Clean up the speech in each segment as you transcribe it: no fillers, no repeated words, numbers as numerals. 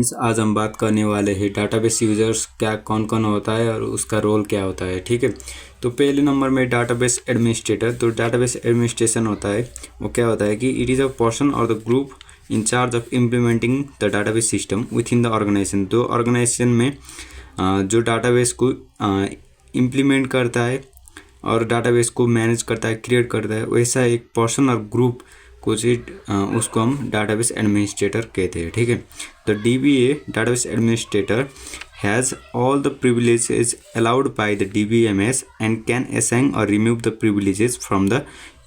आज हम बात करने वाले हैं डाटाबेस यूजर्स क्या कौन कौन होता है और उसका रोल क्या होता है। ठीक है, तो पहले नंबर में डाटाबेस एडमिनिस्ट्रेटर। तो डाटाबेस एडमिनिस्ट्रेशन होता है वो क्या होता है कि इट इज़ अ पर्सन और the group in charge of implementing the database system within the organisation. तो ऑर्गेनाइजेशन में जो डाटाबेस को इम्प्लीमेंट करता है और डाटाबेस को मैनेज करता है, क्रिएट करता है, वैसा एक पर्सन और ग्रुप कुछ उसको हम डाटाबेस एडमिनिस्ट्रेटर कहते हैं। ठीक है, तो DBA database administrator has all the privileges allowed by the DBMS and can assign और remove the privileges from the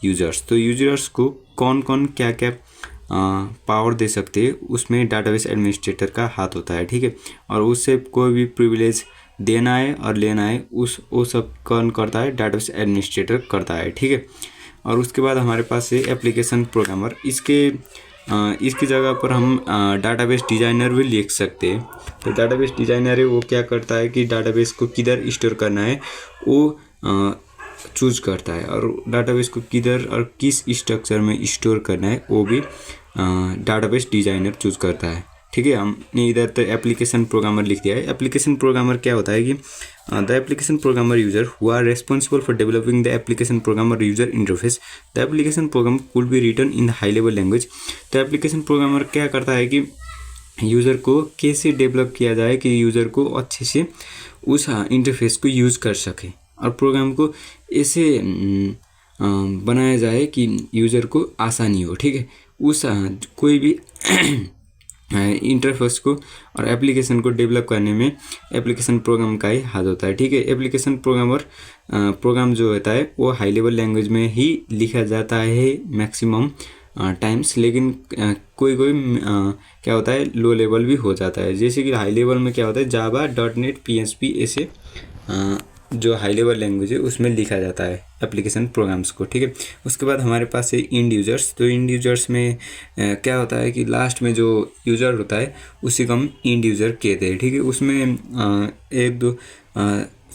users. तो यूजर्स को कौन कौन क्या क्या पावर दे सकते हैं उसमें डाटाबेस एडमिनिस्ट्रेटर का हाथ होता है। ठीक है, और उससे कोई भी प्रिविलेज देना है और लेना है वो सब कौन करता है, डाटाबेस एडमिनिस्ट्रेटर करता है। ठीक है, और उसके बाद हमारे पास है एप्लीकेशन प्रोग्रामर। इसकी जगह पर हम डाटाबेस डिज़ाइनर भी लिख सकते हैं। तो डाटाबेस डिज़ाइनर है वो क्या करता है कि डाटाबेस को किधर स्टोर करना है वो चूज करता है, और डाटाबेस को किधर और किस स्ट्रक्चर में स्टोर करना है वो भी डाटाबेस डिज़ाइनर चूज करता है। ठीक है, हमने इधर तो एप्लीकेशन प्रोग्रामर लिख दिया है। एप्लीकेशन प्रोग्रामर क्या होता है कि the application programmer user who are responsible for developing the application programmer user interface. The application program could be written in the high level language. तो एप्लीकेशन प्रोग्रामर क्या करता है कि यूज़र को कैसे डेवलप किया जाए कि यूज़र को अच्छे से उस इंटरफेस को यूज़ कर सके, और प्रोग्राम को ऐसे बनाया जाए कि यूज़र को आसानी हो। ठीक है, उस कोई भी इंटरफेस को और एप्लीकेशन को डेवलप करने में एप्लीकेशन प्रोग्राम का ही हाथ होता है। ठीक है, एप्लीकेशन प्रोग्राम जो होता है वो हाई लेवल लैंग्वेज में ही लिखा जाता है मैक्सिमम टाइम्स, लेकिन कोई क्या होता है लो लेवल भी हो जाता है। जैसे कि हाई लेवल में क्या होता है जावा, .NET, PHP ऐसे जो हाई लेवल लैंग्वेज है उसमें लिखा जाता है एप्लीकेशन प्रोग्राम्स को। ठीक है, उसके बाद हमारे पास है इंड यूजर्स। तो इंड यूजर्स में क्या होता है कि लास्ट में जो यूज़र होता है उसी को हम इंड यूज़र कहते हैं। ठीक है, उसमें 1 2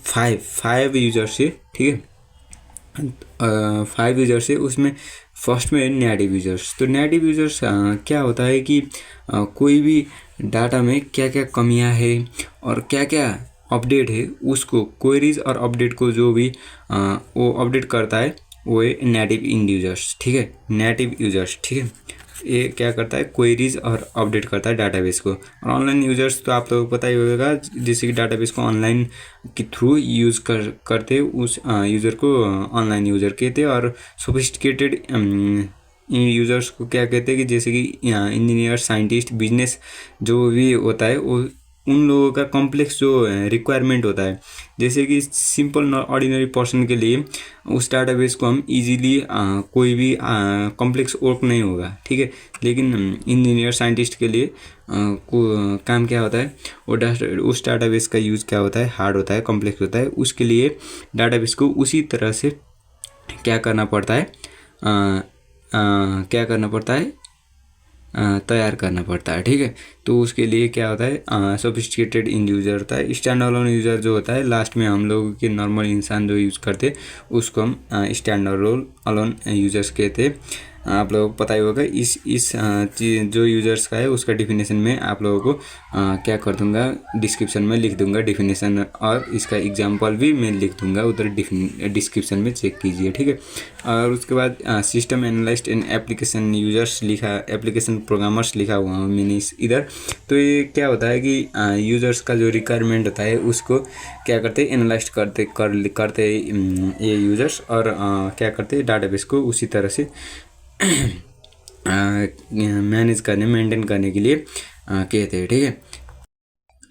5 यूजर्स है। ठीक है, 5 यूजर्स है, उसमें फर्स्ट में नेटिव यूजर्स। तो नेटिव यूजर्स क्या होता है कि कोई भी डाटा में क्या क्या कमियां है और क्या क्या अपडेट है उसको क्वेरीज और अपडेट को जो भी वो अपडेट करता है वो है नेटिव इंड यूजर्स। ठीक है, नेटिव यूजर्स। ठीक है, ये क्या करता है क्वेरीज और अपडेट करता है डाटाबेस को। और ऑनलाइन यूजर्स तो आप लोगों को पता ही होगा, जैसे कि डाटाबेस को ऑनलाइन के थ्रू यूज़ करते उस यूज़र को ऑनलाइन यूज़र कहते हैं। और सोफिस्टिकेटेड यूज़र्स को क्या कहते हैं कि जैसे कि इंजीनियर, साइंटिस्ट, बिजनेस जो भी होता है वो उन लोगों का कॉम्प्लेक्स जो रिक्वायरमेंट होता है। जैसे कि सिंपल ऑर्डिनरी पर्सन के लिए उस डाटाबेस को हम इजीली कोई भी कॉम्प्लेक्स वर्क नहीं होगा। ठीक है, लेकिन इंजीनियर, साइंटिस्ट के लिए काम क्या होता है वो उस डाटाबेस का यूज़ क्या होता है, हार्ड होता है, कॉम्प्लेक्स होता है। उसके लिए डाटाबेस को उसी तरह से क्या करना पड़ता है, तैयार करना पड़ता है। ठीक है, तो उसके लिए क्या होता है सोफिस्टिकेटेड इंड यूज़र होता है। स्टैंड अलोन यूज़र जो होता है लास्ट में हम लोग के नॉर्मल इंसान जो यूज़ करते उसको हम स्टैंड अलोन यूज़र्स कहते हैं। आप लोगों को पता ही होगा। इस जो यूज़र्स का है उसका डिफिनेशन में आप लोगों को क्या कर दूंगा, डिस्क्रिप्शन में लिख दूंगा डिफिनेशन, और इसका एग्जांपल भी मैं लिख दूंगा उधर डिस्क्रिप्शन में, चेक कीजिए। ठीक है, और उसके बाद system analyst and application users लिखा, एप्लीकेशन प्रोग्रामर्स लिखा हुआ है मैंने इधर। तो ये क्या होता है कि यूजर्स का जो रिक्वायरमेंट होता है उसको क्या करते हैं, एनालाइज करते ये यूजर्स, और क्या करते हैं डाटाबेस को उसी तरह से मैनेज करने, मेंटेन करने के लिए कहते हैं। ठीक है,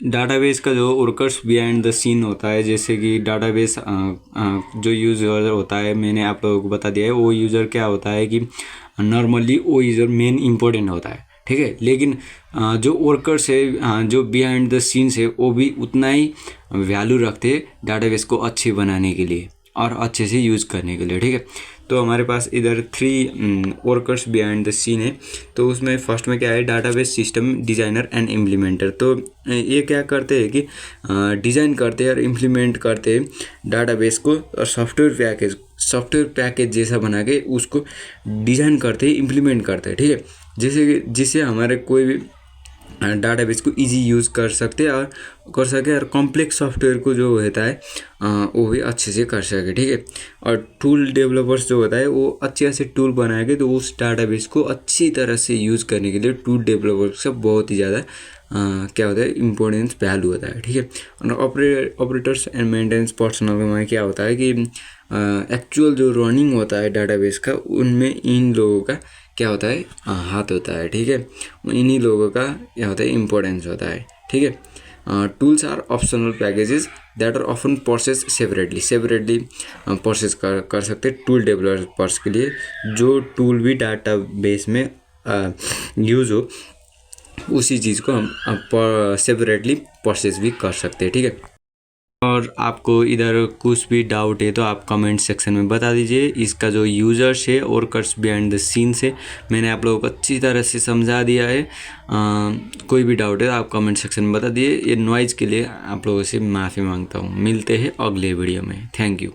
डाटाबेस का जो वर्कर्स बिहाइंड द सीन होता है, जैसे कि डाटाबेस जो यूज़र होता है मैंने आप लोगों को बता दिया है, वो यूज़र क्या होता है कि नॉर्मली वो यूज़र मेन इम्पोर्टेंट होता है। ठीक है, लेकिन जो वर्कर्स है जो बिहाइंड द सीन्स है वो भी उतना ही वैल्यू रखते डाटाबेस को अच्छे बनाने के लिए और अच्छे से यूज़ करने के लिए। ठीक है, तो हमारे पास इधर 3 वर्कर्स बिहाइंड द सीन है। तो उसमें फर्स्ट में क्या है, database system designer and implementer. तो ये क्या करते हैं कि डिज़ाइन करते हैं और इम्प्लीमेंट करते हैं डाटाबेस को, और सॉफ्टवेयर पैकेज जैसा बना के उसको डिज़ाइन करते हैं, इम्प्लीमेंट करते हैं। ठीक है, जैसे कि जिससे हमारे कोई भी डाटाबेस को इजी यूज़ कर सके और कॉम्प्लेक्स सॉफ्टवेयर को जो होता है वो भी अच्छे से कर सके, ठीक है। और टूल डेवलपर्स जो होता है वो अच्छे से टूल बनाएंगे तो उस डाटाबेस को अच्छी तरह से यूज़ करने के लिए टूल डेवलपर्स का बहुत ही ज़्यादा क्या होता है इम्पोर्टेंस वैल्यू होता है, ठीक है। और ऑपरेटर्स एंड मेंटेनेंस पर्सनल में क्या होता है कि एक्चुअल जो रनिंग होता है डाटाबेस का उनमें इन लोगों का क्या होता है हाथ होता है, ठीक है। इन्हीं लोगों का क्या होता है इम्पोर्टेंस होता है, ठीक है। Tools are optional packages that are often process separately process कर सकते टूल डेवलपर्स के लिए। जो टूल भी डाटाबेस में यूज़ हो उसी चीज़ को हम सेपरेटली प्रोसेस भी कर सकते हैं, ठीक है। और आपको इधर कुछ भी डाउट है तो आप कमेंट सेक्शन में बता दीजिए। इसका जो यूज़र्स है और कर्स बिहाइंड द सीन्स है मैंने आप लोगों को अच्छी तरह से समझा दिया है। कोई भी डाउट है तो आप कमेंट सेक्शन में बता दिए। ये नॉइज़ के लिए आप लोगों से माफ़ी मांगता हूँ। मिलते हैं अगले वीडियो में। Thank you.